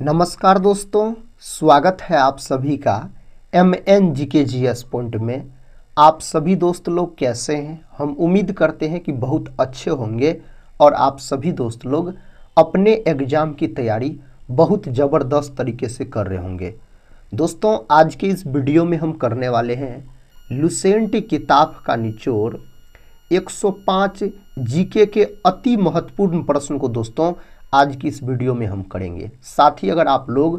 नमस्कार दोस्तों, स्वागत है आप सभी का MNGKGS पॉइंट में। आप सभी दोस्त लोग कैसे हैं? हम उम्मीद करते हैं कि बहुत अच्छे होंगे और आप सभी दोस्त लोग अपने एग्ज़ाम की तैयारी बहुत ज़बरदस्त तरीके से कर रहे होंगे। दोस्तों, आज के इस वीडियो में हम करने वाले हैं लुसेंट किताब का निचोड़ 105 जीके के अति महत्वपूर्ण प्रश्न को दोस्तों आज की इस वीडियो में हम करेंगे। साथ ही अगर आप लोग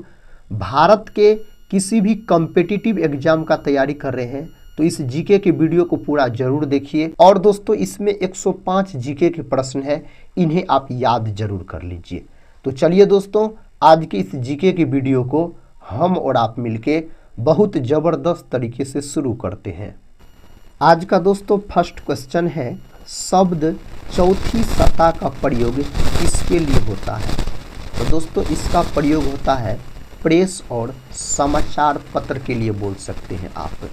भारत के किसी भी कॉम्पिटिटिव एग्जाम का तैयारी कर रहे हैं तो इस जीके के वीडियो को पूरा जरूर देखिए। और दोस्तों, इसमें 105 जीके के प्रश्न है, इन्हें आप याद जरूर कर लीजिए। तो चलिए दोस्तों, आज के इस जीके के वीडियो को हम और आप मिलके बहुत ज़बरदस्त तरीके से शुरू करते हैं। आज का दोस्तों फर्स्ट क्वेश्चन है, शब्द चौथी सत्ता का प्रयोग किसके लिए होता है? तो दोस्तों इसका प्रयोग होता है प्रेस और समाचार पत्र के लिए बोल सकते हैं आप।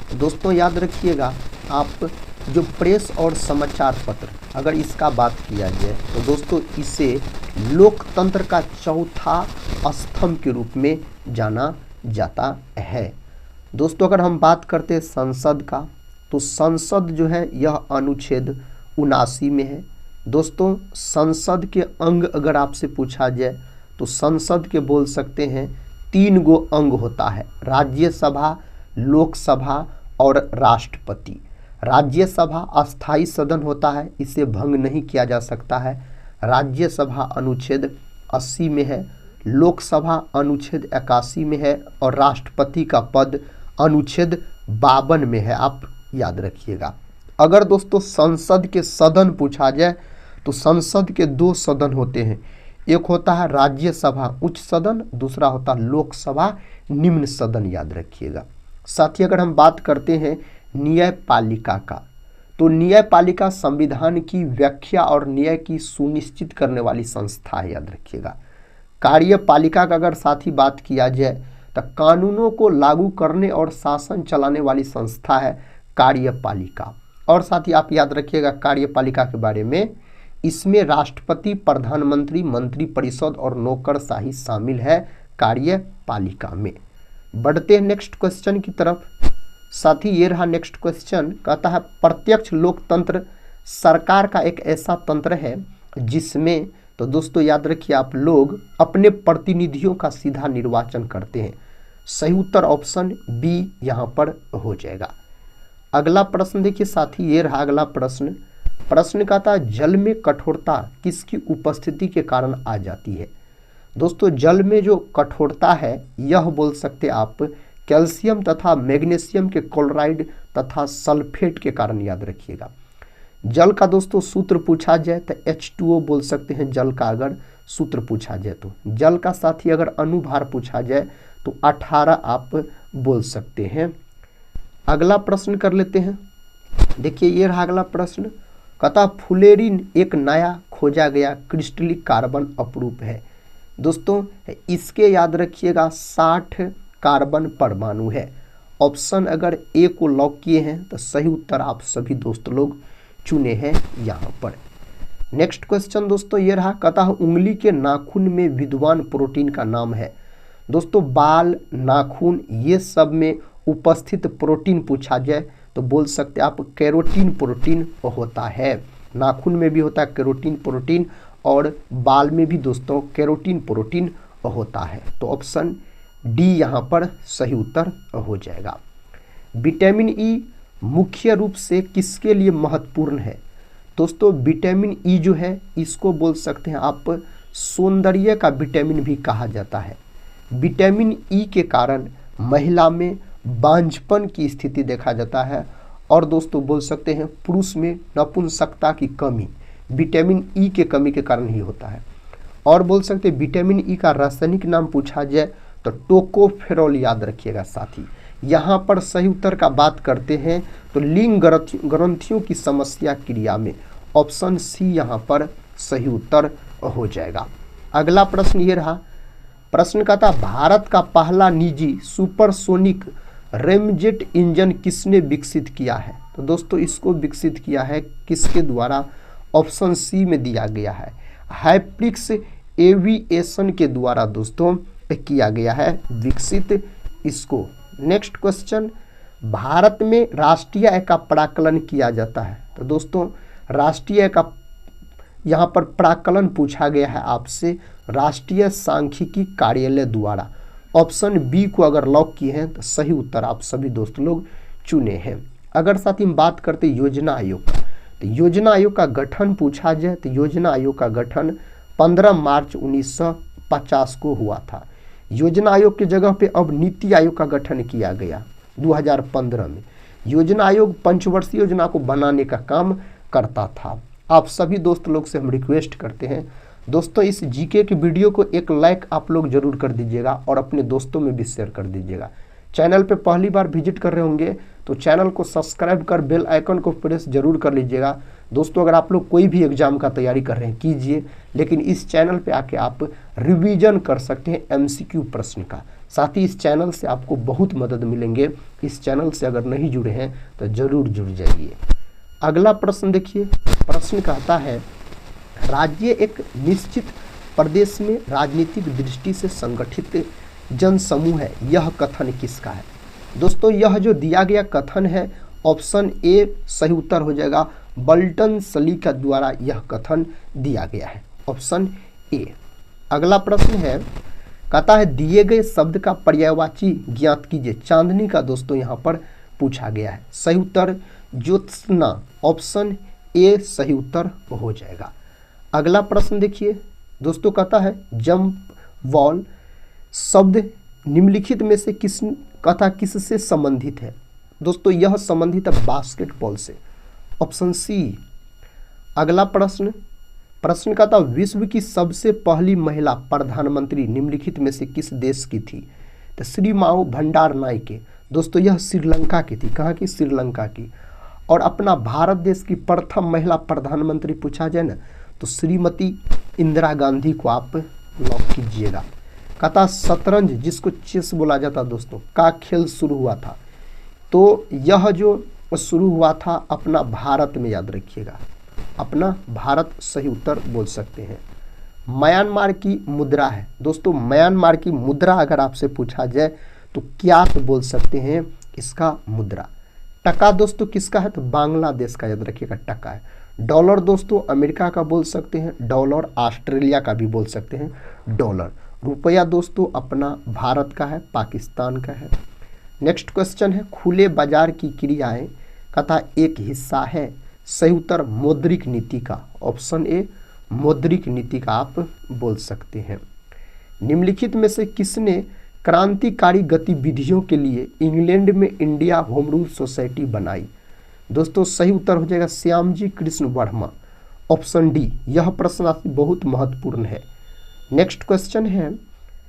तो दोस्तों याद रखिएगा, आप जो प्रेस और समाचार पत्र अगर इसका बात किया जाए तो दोस्तों इसे लोकतंत्र का चौथा स्तंभ के रूप में जाना जाता है। दोस्तों अगर हम बात करते हैं संसद का, तो संसद जो है यह अनुच्छेद 79 में है। दोस्तों संसद के अंग अगर आपसे पूछा जाए तो संसद के बोल सकते हैं 3 गो अंग होता है, राज्यसभा, लोकसभा और राष्ट्रपति। राज्यसभा अस्थाई सदन होता है, इसे भंग नहीं किया जा सकता है। राज्यसभा अनुच्छेद 80 में है, लोकसभा अनुच्छेद 81 में है और राष्ट्रपति का पद अनुच्छेद 52 में है। आप याद रखिएगा। अगर दोस्तों संसद के सदन पूछा जाए तो संसद के 2 सदन होते हैं, एक होता है राज्यसभा उच्च सदन, दूसरा होता है लोकसभा निम्न सदन, याद रखिएगा। साथ ही अगर हम बात करते हैं न्यायपालिका का, तो न्यायपालिका संविधान की व्याख्या और न्याय की सुनिश्चित करने वाली संस्था है, याद रखिएगा। कार्यपालिका का अगर साथ ही बात किया जाए तो कानूनों को लागू करने और शासन चलाने वाली संस्था है कार्यपालिका। और साथ ही आप याद रखिएगा कार्यपालिका के बारे में, इसमें राष्ट्रपति, प्रधानमंत्री, मंत्री परिषद और नौकरशाही शामिल है कार्यपालिका में। बढ़ते हैं नेक्स्ट क्वेश्चन की तरफ। साथ ही ये रहा नेक्स्ट क्वेश्चन, कहता है प्रत्यक्ष लोकतंत्र सरकार का एक ऐसा तंत्र है जिसमें, तो दोस्तों याद रखिए आप लोग अपने प्रतिनिधियों का सीधा निर्वाचन करते हैं। सही उत्तर ऑप्शन बी यहाँ पर हो जाएगा। अगला प्रश्न देखिए साथी, ये रहा अगला प्रश्न। प्रश्न का था जल में कठोरता किसकी उपस्थिति के कारण आ जाती है? दोस्तों जल में जो कठोरता है यह बोल सकते आप कैल्शियम तथा मैग्नीशियम के क्लोराइड तथा सल्फेट के कारण, याद रखिएगा। जल का दोस्तों सूत्र पूछा जाए तो H2O बोल सकते हैं, जल का अगर सूत्र पूछा जाए तो। जल का साथ ही अगर अनुभार पूछा जाए तो 18 आप बोल सकते हैं। अगला प्रश्न कर लेते हैं। देखिए ये रहा अगला प्रश्न, कहता फुलेरिन एक नया खोजा गया क्रिस्टलिक कार्बन अपरूप है। दोस्तों इसके याद रखिएगा 60 कार्बन परमाणु है। ऑप्शन अगर ए को लॉक किए हैं तो सही उत्तर आप सभी दोस्त लोग चुने हैं यहाँ पर। नेक्स्ट क्वेश्चन दोस्तों ये रहा, कहता उंगली के नाखून में विद्वान प्रोटीन का नाम है। दोस्तों बाल, नाखून ये सब में उपस्थित प्रोटीन पूछा जाए तो बोल सकते आप कैरोटीन प्रोटीन होता है। नाखून में भी होता है कैरोटीन प्रोटीन और बाल में भी दोस्तों कैरोटीन प्रोटीन होता है। तो ऑप्शन डी यहाँ पर सही उत्तर हो जाएगा। विटामिन ई मुख्य रूप से किसके लिए महत्वपूर्ण है? दोस्तों विटामिन ई जो है इसको बोल सकते हैं आप सौंदर्य का विटामिन भी कहा जाता है। विटामिन ई के कारण महिला में बांझपन की स्थिति देखा जाता है और दोस्तों बोल सकते हैं पुरुष में नपुंसकता की कमी विटामिन ई के कमी के कारण ही होता है। और बोल सकते हैं विटामिन ई का रासायनिक नाम पूछा जाए तो टोकोफेरोल, याद रखिएगा साथी। यहाँ पर सही उत्तर का बात करते हैं तो लिंग ग्रंथियों की समस्या क्रिया में, ऑप्शन सी यहाँ पर सही उत्तर हो जाएगा। अगला प्रश्न ये रहा, प्रश्न का था भारत का पहला निजी सुपरसोनिक रेमजेट इंजन किसने विकसित किया है? तो दोस्तों इसको विकसित किया है किसके द्वारा? ऑप्शन सी में दिया गया है, हाइप्रिक्स एविएशन के द्वारा दोस्तों किया गया है विकसित इसको। नेक्स्ट क्वेश्चन, भारत में राष्ट्रीय आय का प्राकलन किया जाता है। तो दोस्तों राष्ट्रीय आय का यहाँ पर प्राकलन पूछा गया है आपसे राष्ट्रीय सांख्यिकी कार्यालय द्वारा। ऑप्शन बी को अगर लॉक किए हैं तो सही उत्तर आप सभी दोस्त लोग चुने हैं। अगर साथ ही हम बात करते योजना आयोग का, तो योजना आयोग का गठन पूछा जाए तो योजना आयोग का गठन 15 मार्च 1950 को हुआ था। योजना आयोग की जगह पे अब नीति आयोग का गठन किया गया 2015 में। योजना आयोग पंचवर्षीय योजना को बनाने का काम करता था। आप सभी दोस्त लोग से हम रिक्वेस्ट करते हैं दोस्तों इस जीके की वीडियो को एक लाइक आप लोग जरूर कर दीजिएगा और अपने दोस्तों में भी शेयर कर दीजिएगा। चैनल पे पहली बार विजिट कर रहे होंगे तो चैनल को सब्सक्राइब कर बेल आइकन को प्रेस जरूर कर लीजिएगा। दोस्तों अगर आप लोग कोई भी एग्जाम का तैयारी कर रहे हैं कीजिए, लेकिन इस चैनल पे आके आप रिवीजन कर सकते हैं एमसीक्यू प्रश्न का। साथ ही इस चैनल से आपको बहुत मदद मिलेंगे। इस चैनल से अगर नहीं जुड़े हैं तो जरूर जुड़ जाइए। अगला प्रश्न देखिए, प्रश्न कहता है राज्य एक निश्चित प्रदेश में राजनीतिक दृष्टि से संगठित जनसमूह है, यह कथन किसका है। दोस्तों यह जो दिया गया कथन है ऑप्शन ए सही उत्तर हो जाएगा। बल्टन सली का द्वारा यह कथन दिया गया है, ऑप्शन ए। अगला प्रश्न है कहता है दिए गए शब्द का पर्यायवाची ज्ञात कीजिए। चांदनी का दोस्तों यहाँ पर पूछा गया है। सही उत्तर ज्योत्सना, ऑप्शन ए सही उत्तर हो जाएगा। अगला प्रश्न देखिए दोस्तों कहता है जंप वॉल शब्द निम्नलिखित में से किससे संबंधित है। दोस्तों यह संबंधित है बास्केटबॉल से, ऑप्शन सी। अगला प्रश्न कहता है विश्व की सबसे पहली महिला प्रधानमंत्री निम्नलिखित में से किस देश की थी। तो श्रीमाऊ भंडारनायके, दोस्तों यह श्रीलंका की थी। कहाँ की? श्रीलंका की। और अपना भारत देश की प्रथम महिला प्रधानमंत्री पूछा जाए ना तो श्रीमती इंदिरा गांधी को आप लॉक कीजिएगा। कहता शतरंज जिसको चेस बोला जाता दोस्तों का खेल शुरू हुआ था, तो यह जो शुरू हुआ था अपना भारत में, याद रखिएगा अपना भारत सही उत्तर बोल सकते हैं। म्यांमार की मुद्रा है दोस्तों, म्यांमार की मुद्रा अगर आपसे पूछा जाए तो क्या तो बोल सकते हैं इसका मुद्रा। टका दोस्तों किसका है? तो बांग्लादेश का, याद रखिएगा टका है। डॉलर दोस्तों अमेरिका का बोल सकते हैं, डॉलर ऑस्ट्रेलिया का भी बोल सकते हैं डॉलर। रुपया दोस्तों अपना भारत का है, पाकिस्तान का है। नेक्स्ट क्वेश्चन है खुले बाजार की क्रियाएं कथा एक हिस्सा है। सही उत्तर मौद्रिक नीति का, ऑप्शन ए मौद्रिक नीति का आप बोल सकते हैं। निम्नलिखित में से किसने क्रांतिकारी गतिविधियों के लिए इंग्लैंड में इंडिया होम रूल सोसाइटी बनाई। दोस्तों सही उत्तर हो जाएगा श्यामजी कृष्ण वर्मा, ऑप्शन डी। यह प्रश्न बहुत महत्वपूर्ण है। नेक्स्ट क्वेश्चन है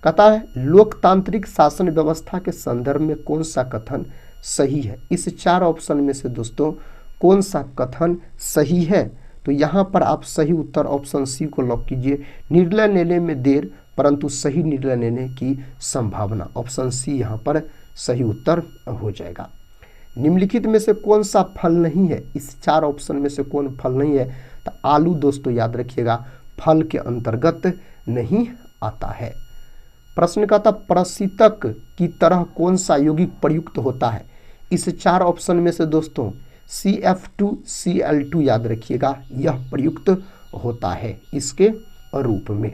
कहता है लोकतांत्रिक शासन व्यवस्था के संदर्भ में कौन सा कथन सही है। इस 4 ऑप्शन में से दोस्तों कौन सा कथन सही है। तो यहाँ पर आप सही उत्तर ऑप्शन सी को लॉक कीजिए। निर्णय लेने में देर परंतु सही निर्णय लेने की संभावना, ऑप्शन सी यहाँ पर सही उत्तर हो जाएगा। निम्नलिखित में से कौन सा फल नहीं है। इस 4 ऑप्शन में से कौन फल नहीं है। तो आलू दोस्तों याद रखिएगा फल के अंतर्गत नहीं आता है। प्रश्न का था प्रशीतक की तरह कौन सा यौगिक प्रयुक्त होता है। इस 4 ऑप्शन में से दोस्तों CF2Cl2 याद रखिएगा यह प्रयुक्त होता है इसके रूप में।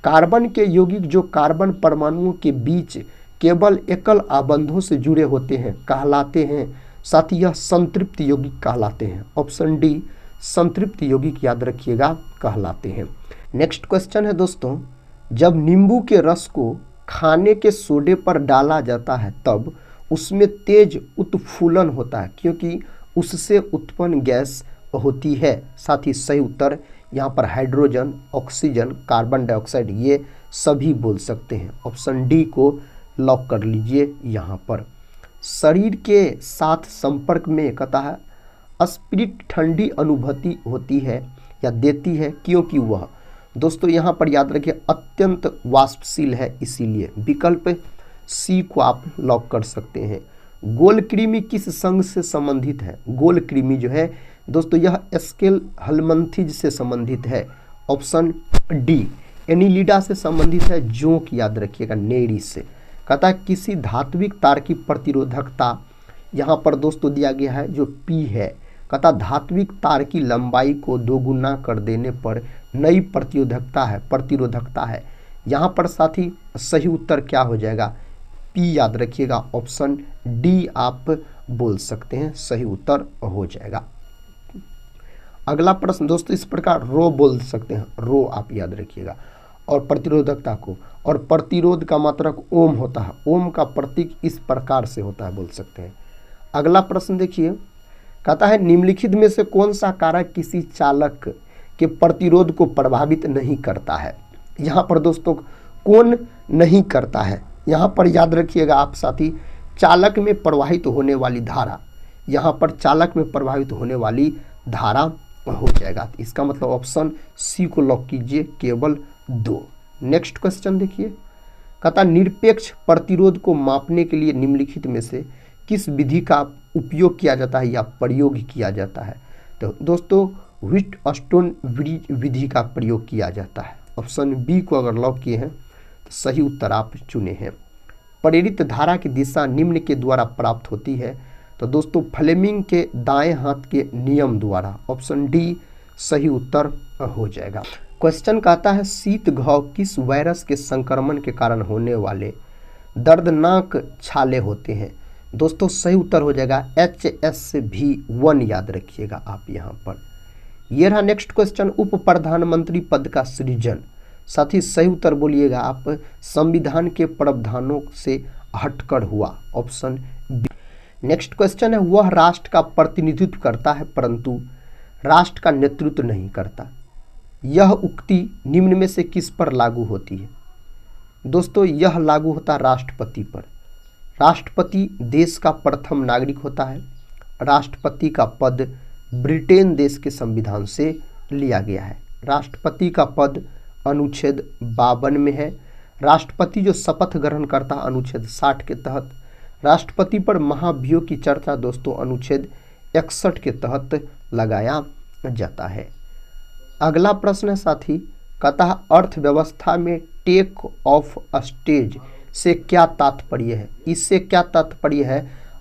कार्बन के यौगिक जो कार्बन परमाणुओं के बीच केवल एकल आबंधों से जुड़े होते हैं कहलाते हैं। साथ ही यह संतृप्त यौगिक कहलाते हैं, ऑप्शन डी संतृप्त यौगिक याद रखिएगा कहलाते हैं। नेक्स्ट क्वेश्चन है दोस्तों जब नींबू के रस को खाने के सोडे पर डाला जाता है तब उसमें तेज उत्फुलन होता है क्योंकि उससे उत्पन्न गैस होती है। साथ ही सही उत्तर यहाँ पर हाइड्रोजन, ऑक्सीजन, कार्बन डाइऑक्साइड ये सभी बोल सकते हैं, ऑप्शन डी को लॉक कर लीजिए। यहाँ पर शरीर के साथ संपर्क में कहता है स्पिरिट ठंडी अनुभूति होती है या देती है क्योंकि वह, दोस्तों यहाँ पर याद रखिए अत्यंत वाष्पशील है, इसीलिए विकल्प सी को आप लॉक कर सकते हैं। गोल कृमि किस संघ से संबंधित है। गोल कृमि जो है दोस्तों यह स्केल हलमंथिज से संबंधित है, ऑप्शन डी एनिलिडा से संबंधित है, जोंक याद रखिएगा नेरी से। कहता है किसी धात्विक तार की प्रतिरोधकता, यहाँ पर दोस्तों दिया गया है जो P है। कहता धात्विक तार की लंबाई को दोगुना कर देने पर नई प्रतिरोधकता है। यहाँ पर साथी सही उत्तर क्या हो जाएगा, P याद रखिएगा, ऑप्शन डी आप बोल सकते हैं, सही उत्तर हो जाएगा। अगला प्रश्न दोस्तों इस प्रकार रो बोल सकते हैं, रो आप याद रखिएगा, और प्रतिरोधकता को, और प्रतिरोध का मात्रक ओम होता है, ओम का प्रतीक इस प्रकार से होता है बोल सकते हैं। अगला प्रश्न देखिए, कहता है निम्नलिखित में से कौन सा कारक किसी चालक के प्रतिरोध को प्रभावित नहीं करता है। यहाँ पर दोस्तों कौन नहीं करता है, यहाँ पर याद रखिएगा आप साथी, चालक में प्रवाहित होने वाली धारा, यहाँ पर चालक में प्रभावित होने वाली धारा हो जाएगा। इसका मतलब ऑप्शन सी को लॉक कीजिए, केवल 2। नेक्स्ट क्वेश्चन देखिए, कहता निरपेक्ष प्रतिरोध को मापने के लिए निम्नलिखित में से किस विधि का उपयोग किया जाता है या प्रयोग किया जाता है। तो दोस्तों व्हीटस्टोन विधि का प्रयोग किया जाता है। ऑप्शन बी को अगर लॉक किए हैं तो सही उत्तर आप चुने हैं। प्रेरित धारा की दिशा निम्न के द्वारा प्राप्त होती है। तो दोस्तों फ्लेमिंग के दाएं हाथ के नियम द्वारा, ऑप्शन डी सही उत्तर हो जाएगा। क्वेश्चन कहता है शीत घाव किस वायरस के संक्रमण के कारण होने वाले दर्दनाक छाले होते हैं। दोस्तों सही उत्तर हो जाएगा HSV1 याद रखिएगा आप यहाँ पर। ये रहा नेक्स्ट क्वेश्चन, उप प्रधानमंत्री पद का सृजन। साथ ही सही उत्तर बोलिएगा आप, संविधान के प्रावधानों से हटकर हुआ, ऑप्शन बी। नेक्स्ट क्वेश्चन है वह राष्ट्र का प्रतिनिधित्व करता है परंतु राष्ट्र का नेतृत्व नहीं करता। यह उक्ति निम्न में से किस पर लागू होती है। दोस्तों यह लागू होता राष्ट्रपति पर। राष्ट्रपति देश का प्रथम नागरिक होता है। राष्ट्रपति का पद ब्रिटेन देश के संविधान से लिया गया है। राष्ट्रपति का पद अनुच्छेद 52 में है। राष्ट्रपति जो शपथ ग्रहण करता है अनुच्छेद 60 के तहत। राष्ट्रपति पर महाभियोग की चर्चा दोस्तों अनुच्छेद 61 के तहत लगाया जाता है। अगला प्रश्न है साथी, कहता है अर्थव्यवस्था में टेक ऑफ स्टेज से क्या तात्पर्य है। इससे क्या तात्पर्य है,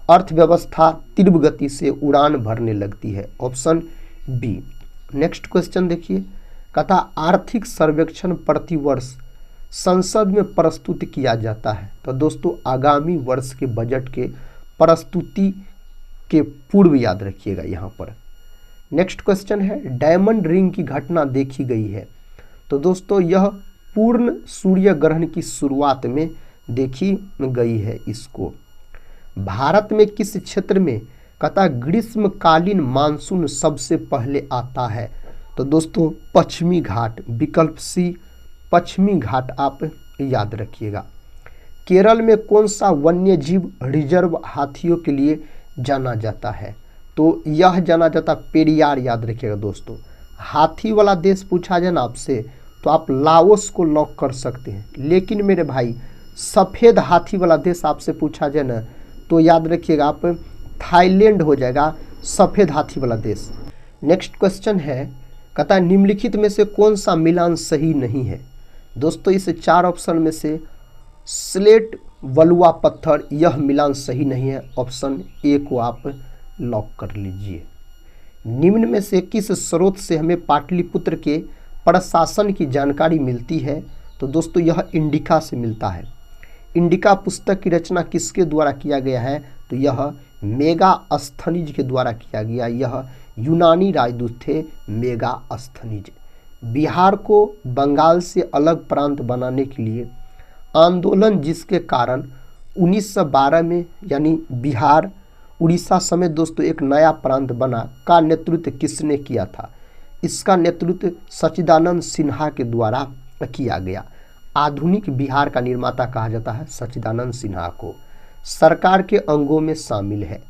अर्थव्यवस्था तीव्र गति से उड़ान भरने लगती है, ऑप्शन बी। नेक्स्ट क्वेश्चन देखिए, कहता आर्थिक सर्वेक्षण प्रतिवर्ष संसद में प्रस्तुत किया जाता है। तो दोस्तों आगामी वर्ष के बजट के प्रस्तुति के पूर्व याद रखिएगा यहाँ पर। नेक्स्ट क्वेश्चन है डायमंड रिंग की घटना देखी गई है। तो दोस्तों यह पूर्ण सूर्य ग्रहण की शुरुआत में देखी गई है। इसको भारत में किस क्षेत्र में कहता ग्रीष्मकालीन मानसून सबसे पहले आता है। तो दोस्तों पश्चिमी घाट, विकल्प सी पश्चिमी घाट आप याद रखिएगा। केरल में कौन सा वन्य जीव रिजर्व हाथियों के लिए जाना जाता है। तो यह जाना जाता पेरियार याद रखिएगा दोस्तों। हाथी वाला देश पूछा जाए ना आपसे तो आप लाओस को लॉक कर सकते हैं, लेकिन मेरे भाई सफ़ेद हाथी वाला देश आपसे पूछा जाए ना तो याद रखिएगा आप थाईलैंड हो जाएगा सफ़ेद हाथी वाला देश। नेक्स्ट क्वेश्चन है, कहता है निम्नलिखित में से कौन सा मिलान सही नहीं है। दोस्तों इस 4 ऑप्शन में से स्लेट बलुआ पत्थर यह मिलान सही नहीं है, ऑप्शन ए को आप लॉक कर लीजिए। निम्न में से किस स्रोत से हमें पाटलिपुत्र के प्रशासन की जानकारी मिलती है। तो दोस्तों यह इंडिका से मिलता है। इंडिका पुस्तक की रचना किसके द्वारा किया गया है। तो यह मेगास्थनीज के द्वारा किया गया। यह यूनानी राजदूत थे मेगास्थनीज। बिहार को बंगाल से अलग प्रांत बनाने के लिए आंदोलन जिसके कारण 1912 में यानी बिहार उड़ीसा समेत दोस्तों एक नया प्रांत बना का नेतृत्व किसने किया था। इसका नेतृत्व सच्चिदानंद सिन्हा के द्वारा किया गया। आधुनिक बिहार का निर्माता कहा जाता है सच्चिदानंद सिन्हा को। सरकार के अंगों में शामिल है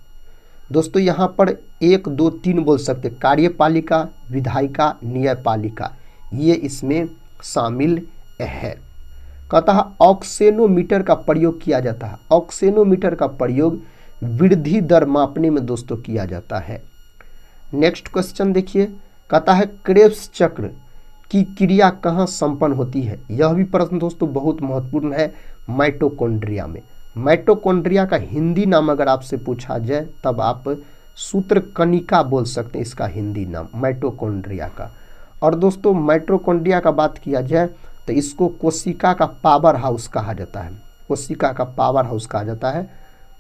दोस्तों यहाँ पर 1 2 3 बोल सकते, कार्यपालिका, विधायिका, न्यायपालिका, ये इसमें शामिल है। कहता है ऑक्सेनोमीटर का प्रयोग किया जाता है। ऑक्सेनोमीटर का प्रयोग वृद्धि दर मापने में दोस्तों किया जाता है। नेक्स्ट क्वेश्चन देखिए, कहता है क्रेब्स चक्र की क्रिया कहाँ संपन्न होती है? यह भी प्रश्न दोस्तों बहुत महत्वपूर्ण है, माइटोकॉन्ड्रिया में। माइटोकॉन्ड्रिया का हिंदी नाम अगर आपसे पूछा जाए तब आप सूत्रकणिका बोल सकते हैं, इसका हिंदी नाम माइटोकॉन्ड्रिया का। और दोस्तों माइटोकॉन्ड्रिया का बात किया जाए तो इसको कोशिका का पावर हाउस कहा जाता है, कोशिका का पावर हाउस कहा जाता है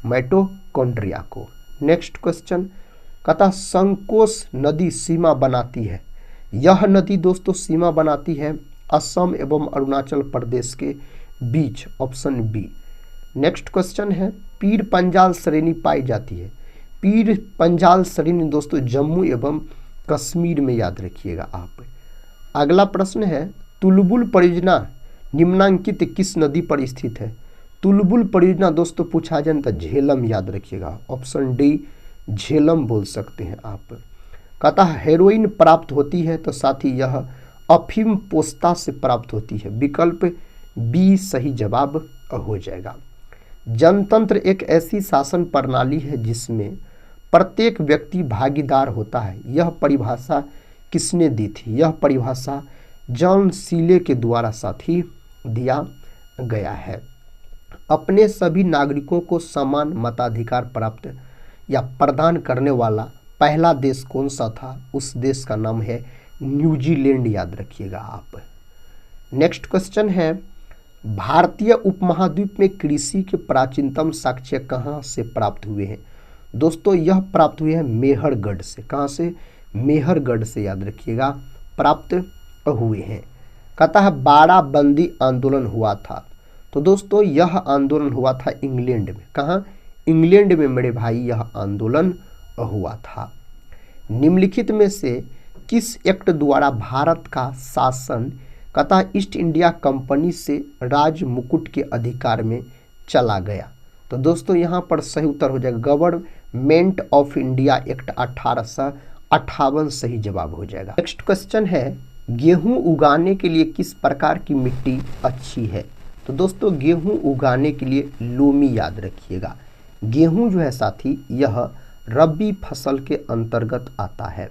माइटोकॉन्ड्रिया को। नेक्स्ट क्वेश्चन कहता संकोश नदी सीमा बनाती है। यह नदी दोस्तों सीमा बनाती है असम एवं अरुणाचल प्रदेश के बीच, ऑप्शन बी। नेक्स्ट क्वेश्चन है पीर पंजाल श्रेणी पाई जाती है। पीर पंजाल श्रेणी दोस्तों जम्मू एवं कश्मीर में, याद रखिएगा आप। अगला प्रश्न है तुलबुल परियोजना निम्नांकित किस नदी पर स्थित है? तुलबुल परियोजना दोस्तों पूछा जाए तो झेलम, याद रखिएगा, ऑप्शन डी झेलम बोल सकते हैं आप। कहता है हेरोइन प्राप्त होती है तो साथ ही यह अफीम पोस्ता से प्राप्त होती है, विकल्प बी सही जवाब हो जाएगा। जनतंत्र एक ऐसी शासन प्रणाली है जिसमें प्रत्येक व्यक्ति भागीदार होता है। यह परिभाषा किसने दी थी? यह परिभाषा जॉन सीले के द्वारा साथी दिया गया है। अपने सभी नागरिकों को समान मताधिकार प्राप्त या प्रदान करने वाला पहला देश कौन सा था? उस देश का नाम है न्यूजीलैंड, याद रखिएगा आप। नेक्स्ट क्वेश्चन है भारतीय उपमहाद्वीप में कृषि के प्राचीनतम साक्ष्य कहाँ से प्राप्त हुए हैं? दोस्तों यह प्राप्त हुए हैं मेहरगढ़ से। कहाँ से? मेहरगढ़ से, याद रखिएगा, प्राप्त हुए हैं। कहता है बाड़ाबंदी आंदोलन हुआ था, तो दोस्तों यह आंदोलन हुआ था इंग्लैंड में। कहाँ? इंग्लैंड में मेरे भाई यह आंदोलन हुआ था। निम्नलिखित में से किस एक्ट द्वारा भारत का शासन कहता ईस्ट इंडिया कंपनी से राज मुकुट के अधिकार में चला गया? तो दोस्तों यहाँ पर सही उत्तर हो जाएगा गवर्नमेंट ऑफ इंडिया एक्ट 1858 सही जवाब हो जाएगा। नेक्स्ट क्वेश्चन है गेहूं उगाने के लिए किस प्रकार की मिट्टी अच्छी है? तो दोस्तों गेहूं उगाने के लिए लोमी, याद रखिएगा। गेहूं जो है साथी यह रबी फसल के अंतर्गत आता है।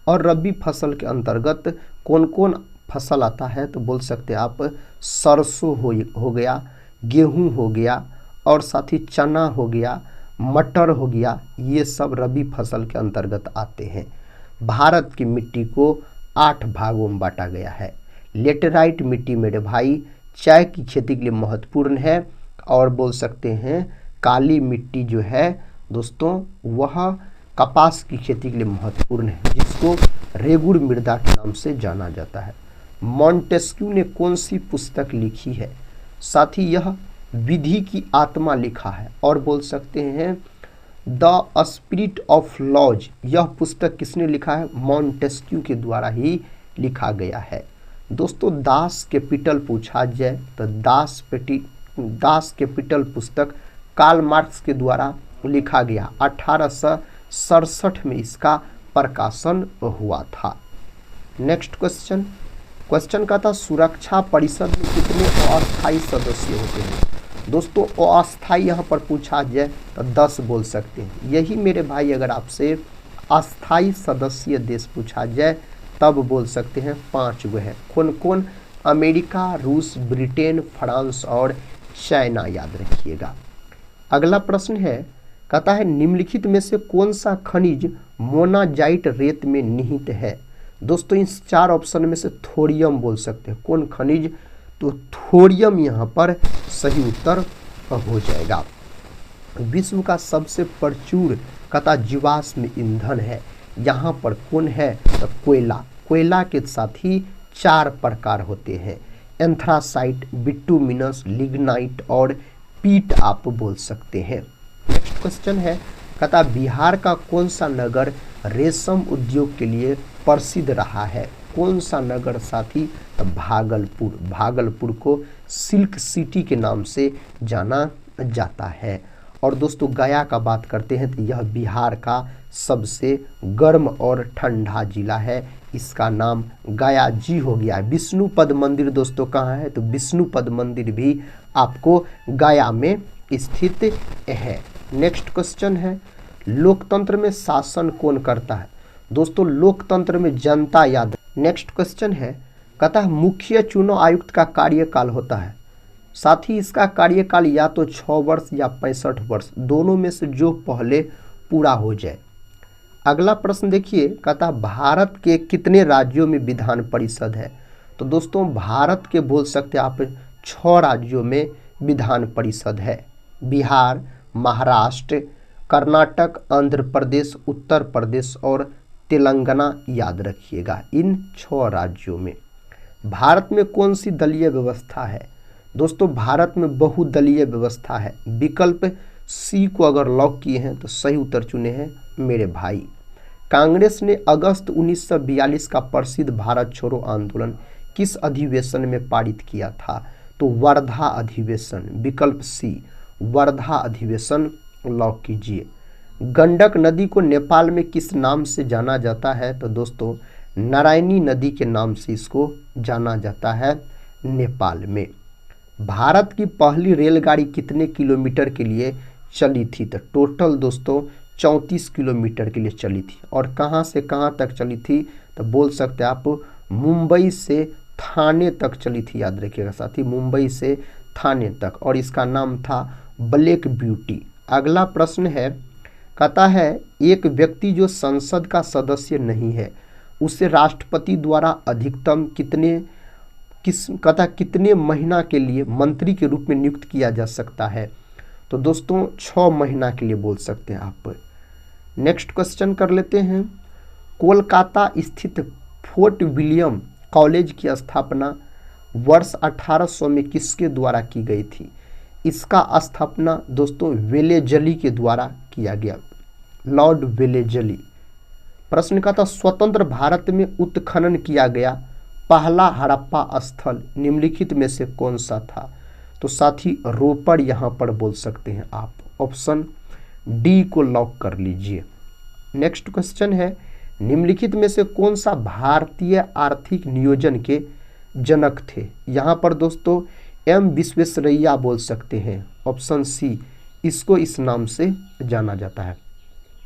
और रबी फसल के अंतर्गत कौन कौन फसल आता है? तो बोल सकते हैं आप सरसों हो गया, गेहूं हो गया, और साथ ही चना हो गया, मटर हो गया, ये सब रबी फसल के अंतर्गत आते हैं। भारत की मिट्टी को 8 भागों में बांटा गया है। लेटेराइट मिट्टी मेरे भाई चाय की खेती के लिए महत्वपूर्ण है, और बोल सकते हैं काली मिट्टी जो है दोस्तों वह कपास की खेती के लिए महत्वपूर्ण है, जिसको रेगुड़ मृदा के नाम से जाना जाता है। मॉन्टेस्क्यू ने कौन सी पुस्तक लिखी है? साथ ही यह विधि की आत्मा लिखा है, और बोल सकते हैं द स्पिरिट ऑफ लॉज, यह पुस्तक किसने लिखा है? मॉन्टेस्क्यू के द्वारा ही लिखा गया है। दोस्तों दास कैपिटल पूछा जाए तो दास कैपिटल पुस्तक कार्ल मार्क्स के द्वारा लिखा गया, 1867 में इसका प्रकाशन हुआ था। नेक्स्ट क्वेश्चन का था सुरक्षा परिषद में कितने अस्थायी सदस्य होते हैं? दोस्तों अस्थायी यहाँ पर पूछा जाए तो 10 बोल सकते हैं। यही मेरे भाई अगर आपसे अस्थायी सदस्य देश पूछा जाए तब बोल सकते हैं 5 गो है। कौन कौन? अमेरिका, रूस, ब्रिटेन, फ्रांस और चाइना, याद रखिएगा। अगला प्रश्न है कहता है निम्नलिखित में से कौन सा खनिज मोनाजाइट रेत में निहित है? दोस्तों इन 4 ऑप्शन में से थोरियम बोल सकते हैं। कौन खनिज? तो थोरियम यहाँ पर सही उत्तर हो जाएगा। विश्व का सबसे प्रचुर कहता जीवाश्म ईंधन है, यहाँ पर कौन है? तो कोयला। कोयला के साथ ही 4 प्रकार होते हैं, एंथ्रासाइट, बिटुमिनस, लिग्नाइट और पीट आप बोल सकते हैं। नेक्स्ट क्वेश्चन है कहता बिहार का कौन सा नगर रेशम उद्योग के लिए प्रसिद्ध रहा है? कौन सा नगर साथी? तो भागलपुर। भागलपुर को सिल्क सिटी के नाम से जाना जाता है। और दोस्तों गया का बात करते हैं तो यह बिहार का सबसे गर्म और ठंडा जिला है, इसका नाम गया जी हो गया। विष्णुपद मंदिर दोस्तों कहाँ है? तो विष्णुपद मंदिर भी आपको गया में स्थित है। नेक्स्ट क्वेश्चन है लोकतंत्र में शासन कौन करता है? दोस्तों लोकतंत्र में जनता, याद। नेक्स्ट क्वेश्चन है कहता है मुख्य चुनाव आयुक्त का कार्यकाल होता है, साथ ही इसका कार्यकाल या तो 6 वर्ष या 65 वर्ष, दोनों में से जो पहले पूरा हो जाए। अगला प्रश्न देखिए, कहता है भारत के कितने राज्यों में विधान परिषद है? तो दोस्तों भारत के बोल सकते हैं आप 6 राज्यों में विधान परिषद है। बिहार, महाराष्ट्र, कर्नाटक, आंध्र प्रदेश, उत्तर प्रदेश और तेलंगाना याद रखिएगा, इन 6 राज्यों में। भारत में कौन सी दलीय व्यवस्था है? दोस्तों भारत में बहुदलीय व्यवस्था है। विकल्प सी को अगर लॉक किए हैं तो सही उत्तर चुने हैं मेरे भाई। कांग्रेस ने अगस्त 1942 का प्रसिद्ध भारत छोड़ो आंदोलन किस अधिवेशन में पारित किया था? तो वर्धा अधिवेशन, विकल्प सी वर्धा अधिवेशन लॉक कीजिए। गंडक नदी को नेपाल में किस नाम से जाना जाता है? तो दोस्तों नारायणी नदी के नाम से इसको जाना जाता है नेपाल में। भारत की पहली रेलगाड़ी कितने किलोमीटर के लिए चली थी? तो टोटल दोस्तों 34 किलोमीटर के लिए चली थी। और कहाँ से कहाँ तक चली थी? तो बोल सकते हैं आप मुंबई से थाने तक चली थी, याद रखिएगा साथी, मुंबई से थाने तक, और इसका नाम था ब्लैक ब्यूटी। अगला प्रश्न है, कहता है एक व्यक्ति जो संसद का सदस्य नहीं है उसे राष्ट्रपति द्वारा अधिकतम कितने महीना के लिए मंत्री के रूप में नियुक्त किया जा सकता है? तो दोस्तों 6 महीना के लिए बोल सकते हैं आप। नेक्स्ट क्वेश्चन कर लेते हैं, कोलकाता स्थित फोर्ट विलियम कॉलेज की स्थापना वर्ष 1800 में किसके द्वारा की गई थी? इसका स्थापना दोस्तों वेलेजली के द्वारा किया गया, लॉर्ड वेलेजली। प्रश्न का था स्वतंत्र भारत में उत्खनन किया गया पहला हड़प्पा स्थल निम्नलिखित में से कौन सा था? तो साथी रोपड़ यहाँ पर बोल सकते हैं आप, ऑप्शन डी को लॉक कर लीजिए। नेक्स्ट क्वेश्चन है, निम्नलिखित में से कौन सा भारतीय आर्थिक नियोजन के जनक थे? यहाँ पर दोस्तों एम विश्वेश्वरैया बोल सकते हैं, ऑप्शन सी इसको इस नाम से जाना जाता है।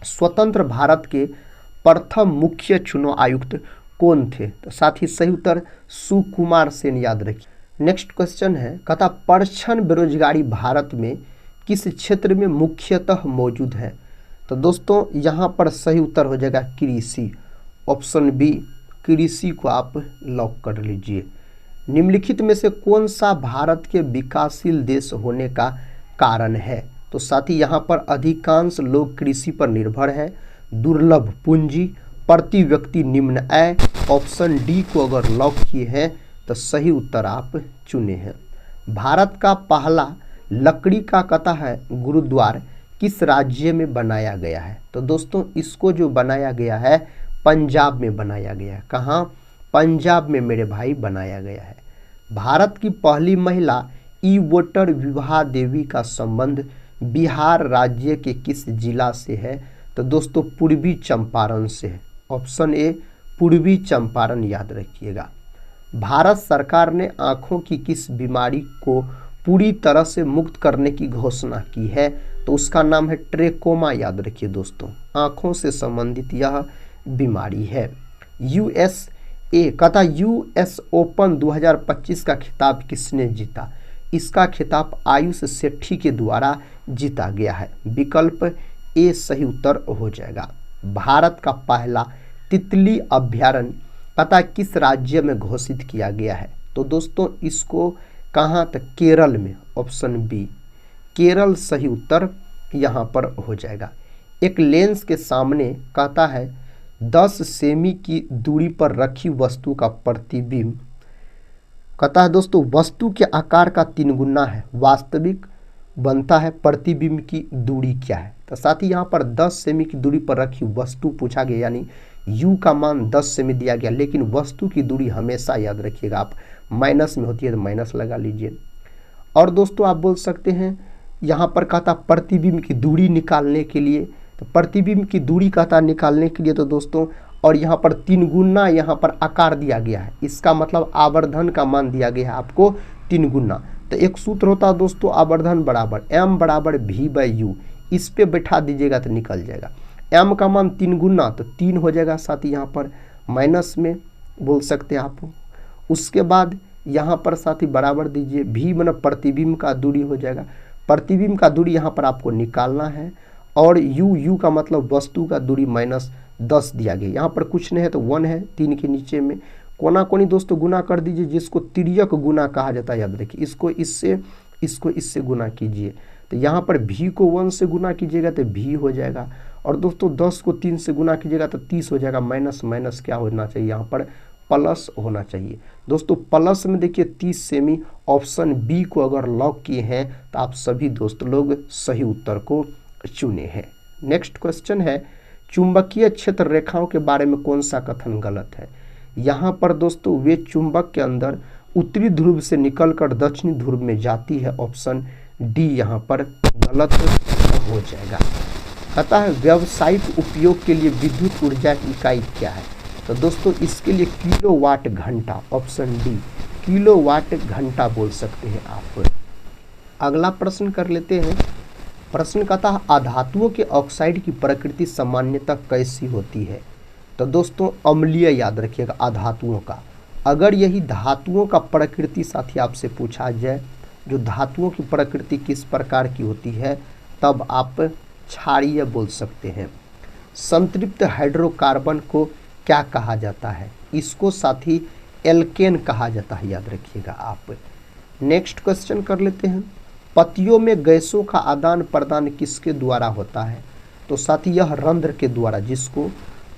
स्वतंत्र भारत के प्रथम मुख्य चुनाव आयुक्त कौन थे? तो साथ ही सही उत्तर सुकुमार सेन, याद रखिए। नेक्स्ट क्वेश्चन है, कहता परछन बेरोजगारी भारत में किस क्षेत्र में मुख्यतः मौजूद है? तो दोस्तों यहाँ पर सही उत्तर हो जाएगा कृषि, ऑप्शन बी कृषि को आप लॉक कर लीजिए। निम्नलिखित में से कौन सा भारत के विकासशील देश होने का कारण है? तो साथ ही यहाँ पर अधिकांश लोग कृषि पर निर्भर है, दुर्लभ पूंजी, प्रति व्यक्ति निम्न आय, ऑप्शन डी को अगर लॉक किए हैं तो सही उत्तर आप चुने हैं। भारत का पहला लकड़ी का कहता है गुरुद्वार किस राज्य में बनाया गया है? तो दोस्तों इसको जो बनाया गया है पंजाब में बनाया गया है। कहाँ? पंजाब में मेरे भाई बनाया गया है। भारत की पहली महिला ई वोटर विभा देवी का संबंध बिहार राज्य के किस जिला से है? तो दोस्तों पूर्वी चंपारण से है, ऑप्शन ए पूर्वी चंपारण, याद रखिएगा। भारत सरकार ने आँखों की किस बीमारी को पूरी तरह से मुक्त करने की घोषणा की है? तो उसका नाम है ट्रेकोमा, याद रखिए दोस्तों, आँखों से संबंधित यह बीमारी है। यूएस ओपन 2025 का खिताब किसने जीता? इसका खिताब आयुष सेठी के द्वारा जीता गया है, विकल्प ए सही उत्तर हो जाएगा। भारत का पहला तितली अभ्यारण्य पता किस राज्य में घोषित किया गया है? तो दोस्तों इसको कहाँ तक? केरल में, ऑप्शन बी केरल सही उत्तर यहाँ पर हो जाएगा। एक लेंस के सामने कहता है 10 सेमी की दूरी पर रखी वस्तु का प्रतिबिंब, कहता है दोस्तों वस्तु के आकार का 3 गुना है, वास्तविक बनता है प्रतिबिंब की दूरी क्या है? तो साथ ही यहाँ पर 10 सेमी की दूरी पर रखी वस्तु पूछा गया, यानी u का मान 10 सेमी दिया गया, लेकिन वस्तु की दूरी हमेशा याद रखिएगा आप माइनस में होती है तो माइनस लगा लीजिए। और दोस्तों आप बोल सकते हैं यहाँ पर कहता प्रतिबिंब की दूरी निकालने के लिए, तो प्रतिबिंब की दूरी कहता निकालने के लिए तो दोस्तों, और यहाँ पर 3 गुना यहाँ पर आकार दिया गया है, इसका मतलब आवर्धन का मान दिया गया है आपको 3 गुना। तो एक सूत्र होता है दोस्तों आवर्धन बराबर m बराबर v/u, इस पे बैठा दीजिएगा तो निकल जाएगा। m का मान 3 गुना तो 3 हो जाएगा, साथ ही यहाँ पर माइनस में बोल सकते हैं आप, उसके बाद यहाँ पर साथी बराबर दीजिए, भी मतलब प्रतिबिंब का दूरी हो जाएगा। प्रतिबिंब का दूरी यहाँ पर आपको निकालना है, और यू का मतलब वस्तु का दूरी -10 दिया गया। यहाँ पर कुछ नहीं है तो 1 है 3 के नीचे में। कोना कोनी दोस्तों गुना कर दीजिए, जिसको तिर्यक गुना कहा जाता है, याद रखिए। इसको इससे गुना कीजिए, तो यहाँ पर भी को 1 से गुना कीजिएगा तो भी हो जाएगा, और दोस्तों 10 को 3 से गुना कीजिएगा तो 30 हो जाएगा। माइनस माइनस क्या होना चाहिए, यहाँ पर प्लस होना चाहिए। दोस्तों प्लस में देखिए 30 सेमी, ऑप्शन बी को अगर लॉक किए हैं तो आप सभी दोस्त लोग सही उत्तर को चुने हैं। नेक्स्ट क्वेश्चन है, चुंबकीय क्षेत्र रेखाओं के बारे में कौन सा कथन गलत है। यहाँ पर दोस्तों वे चुंबक के अंदर उत्तरी ध्रुव से निकलकर दक्षिणी ध्रुव में जाती है। ऑप्शन डी यहाँ पर गलत हो जाएगा। अतः व्यावसायिक उपयोग के लिए विद्युत ऊर्जा की इकाई क्या है, तो दोस्तों इसके लिए किलोवाट घंटा। ऑप्शन डी किलोवाट घंटा बोल सकते हैं आप। अगला प्रश्न कर लेते हैं। प्रश्न कहता है अधातुओं के ऑक्साइड की प्रकृति सामान्यतः कैसी होती है, तो दोस्तों अम्लीय याद रखिएगा अधातुओं का। अगर यही धातुओं का प्रकृति साथी आपसे पूछा जाए, जो धातुओं की प्रकृति किस प्रकार की होती है, तब आप क्षारीय बोल सकते हैं। संतृप्त हाइड्रोकार्बन को क्या कहा जाता है, इसको साथी एल्केन कहा जाता है, याद रखिएगा आप। नेक्स्ट क्वेश्चन कर लेते हैं। पत्तियों में गैसों का आदान प्रदान किसके द्वारा होता है, तो साथी यह रंध्र के द्वारा, जिसको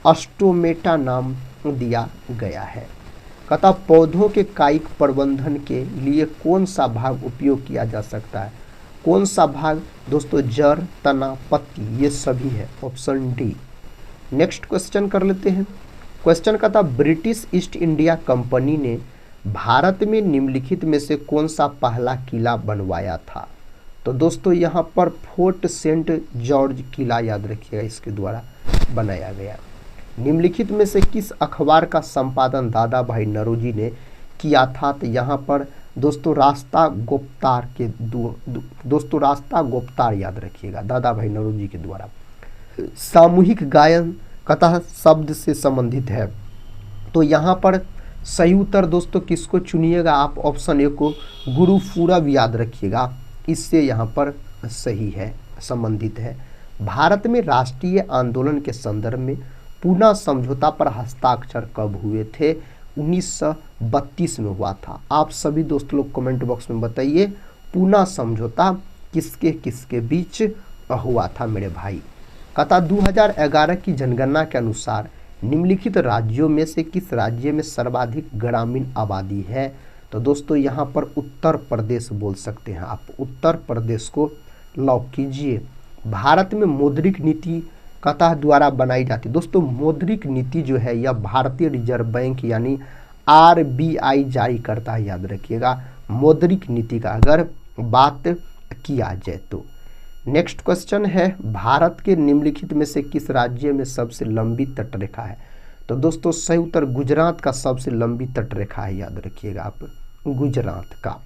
अस्टोमेटा नाम दिया गया है। कहता पौधों के कायिक प्रबंधन के लिए कौन सा भाग उपयोग किया जा सकता है। कौन सा भाग दोस्तों, जड़, तना, पत्ती, ये सभी है। Option D. नेक्स्ट क्वेश्चन कर लेते हैं। क्वेश्चन कहता ब्रिटिश ईस्ट इंडिया कंपनी ने भारत में निम्नलिखित में से कौन सा पहला किला बनवाया था, तो दोस्तों यहाँ पर फोर्ट सेंट जॉर्ज किला याद रखिएगा, इसके द्वारा बनाया गया। निम्नलिखित में से किस अखबार का संपादन दादा भाई नौरोजी ने किया था, तो यहाँ पर दोस्तों रास्ता गुप्तार के दोस्तों रास्ता गुप्तार याद रखिएगा, दादा भाई नौरोजी के द्वारा। सामूहिक गायन कथा शब्द से संबंधित है, तो यहाँ पर सही उत्तर दोस्तों किसको चुनिएगा आप, ऑप्शन ए को, गुरुपूरब याद रखिएगा, इससे यहाँ पर सही है, संबंधित है। भारत में राष्ट्रीय आंदोलन के संदर्भ में पूना समझौता पर हस्ताक्षर कब हुए थे, 1932 में हुआ था। आप सभी दोस्त लोग कमेंट बॉक्स में बताइए पूना समझौता किसके किसके बीच हुआ था मेरे भाई। कथा 2011 की जनगणना के अनुसार निम्नलिखित राज्यों में से किस राज्य में सर्वाधिक ग्रामीण आबादी है, तो दोस्तों यहाँ पर उत्तर प्रदेश बोल सकते हैं आप, उत्तर प्रदेश को लॉक कीजिए। भारत में मौद्रिक नीति कथा द्वारा बनाई जाती है। दोस्तों मौद्रिक नीति जो है यह भारतीय रिजर्व बैंक यानी RBI जारी करता है, याद रखिएगा मौद्रिक नीति का अगर बात किया जाए तो। नेक्स्ट क्वेश्चन है भारत के निम्नलिखित में से किस राज्य में सबसे लंबी तटरेखा है, तो दोस्तों सही उत्तर गुजरात का सबसे लंबी तटरेखा है, याद रखिएगा आप गुजरात का।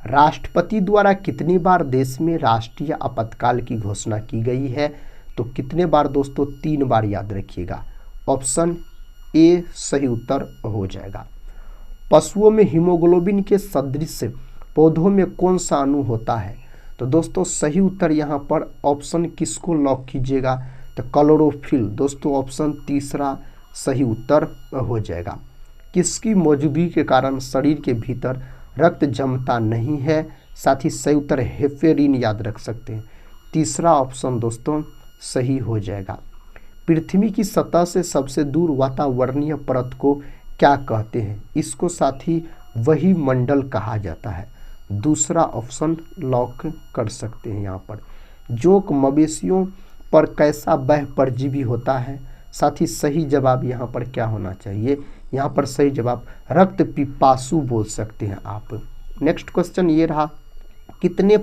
राष्ट्रपति द्वारा कितनी बार देश में राष्ट्रीय आपातकाल की घोषणा की गई है, तो कितने बार दोस्तों, 3 बार याद रखिएगा, ऑप्शन ए सही उत्तर हो जाएगा। पशुओं में हीमोग्लोबिन के सदृश पौधों में कौन सा अणु होता है, तो दोस्तों सही उत्तर यहाँ पर ऑप्शन किसको लॉक कीजिएगा, तो क्लोरोफिल, दोस्तों ऑप्शन तीसरा सही उत्तर हो जाएगा। किसकी मौजूदगी के कारण शरीर के भीतर रक्त जमता नहीं है, साथ ही सही उत्तर हेपेरिन याद रख सकते हैं, तीसरा ऑप्शन दोस्तों सही हो जाएगा। पृथ्वी की सतह से सबसे दूर वातावरणीय परत को क्या कहते हैं, इसको साथ ही वही मंडल कहा जाता है, दूसरा ऑप्शन लॉक कर सकते हैं यहाँ पर। जोक मवेशियों पर कैसा वह परजीवी होता है, साथ ही सही जवाब यहाँ पर क्या होना चाहिए, यहाँ पर सही जवाब रक्त पिपासु बोल सकते हैं आप। नेक्स्ट क्वेश्चन ये रहा, कितने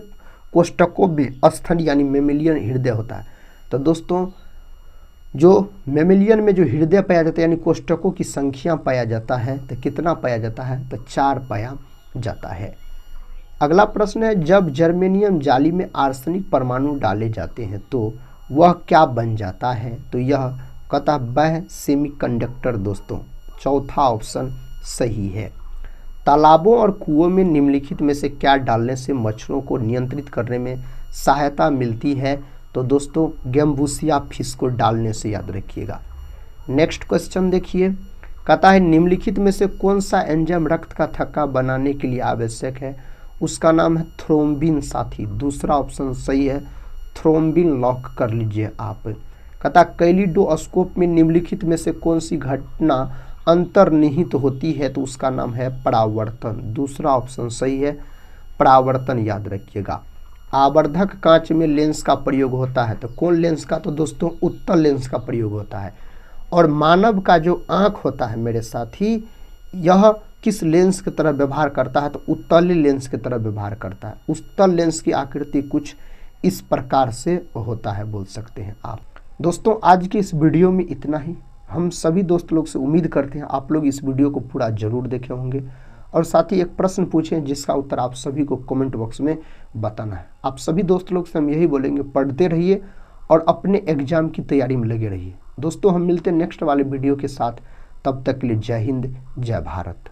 कोष्ठकों में स्तन यानी मेमिलियन हृदय होता है, तो दोस्तों जो मेमिलियन में जो हृदय पाया जाता है यानी कोष्ठकों की संख्या पाया जाता है, तो कितना पाया जाता है, तो 4 पाया जाता है। अगला प्रश्न है, जब जर्मेनियम जाली में आर्सेनिक परमाणु डाले जाते हैं तो वह क्या बन जाता है, तो यह कहता वह सेमीकंडक्टर दोस्तों, चौथा ऑप्शन सही है। तालाबों और कुओं में निम्नलिखित में से क्या डालने से मच्छरों को नियंत्रित करने में सहायता मिलती है? तो दोस्तों गैम्बूसिया फिश को डालने से, याद रखिएगा। नेक्स्ट क्वेश्चन देखिए, कहता है निम्नलिखित में से कौन सा एंजाइम रक्त का थक्का बनाने के लिए आवश्यक है? उसका नाम है थ्रोम्बिन साथी। दूसरा ऑप्शन सही है, थ्रोम्बिन लॉक कर लीजिए आप। कहता कैलिडोस्कोप में निम्नलिखित में से कौन सी घटना अंतर्निहित होती है? तो उसका नाम है परावर्तन। दूसरा ऑप्शन सही है, परावर्तन, याद रखिएगा। आवर्धक कांच में लेंस का प्रयोग होता है, तो कौन लेंस का? तो दोस्तों उत्तल लेंस का प्रयोग होता है। और मानव का जो आँख होता है मेरे साथी, यह किस लेंस की तरह व्यवहार करता है? तो उत्तल लेंस की तरह व्यवहार करता है। उत्तल लेंस की आकृति कुछ इस प्रकार से होता है, बोल सकते हैं आप। दोस्तों आज की इस वीडियो में इतना ही। हम सभी दोस्त लोग से उम्मीद करते हैं आप लोग इस वीडियो को पूरा जरूर देखे होंगे, और साथ ही एक प्रश्न पूछें जिसका उत्तर आप सभी को कमेंट बॉक्स में बताना है। आप सभी दोस्त लोग से हम यही बोलेंगे, पढ़ते रहिए और अपने एग्जाम की तैयारी में लगे रहिए। दोस्तों हम मिलते हैं नेक्स्ट वाले वीडियो के साथ, तब तक के लिए जय हिंद, जय भारत।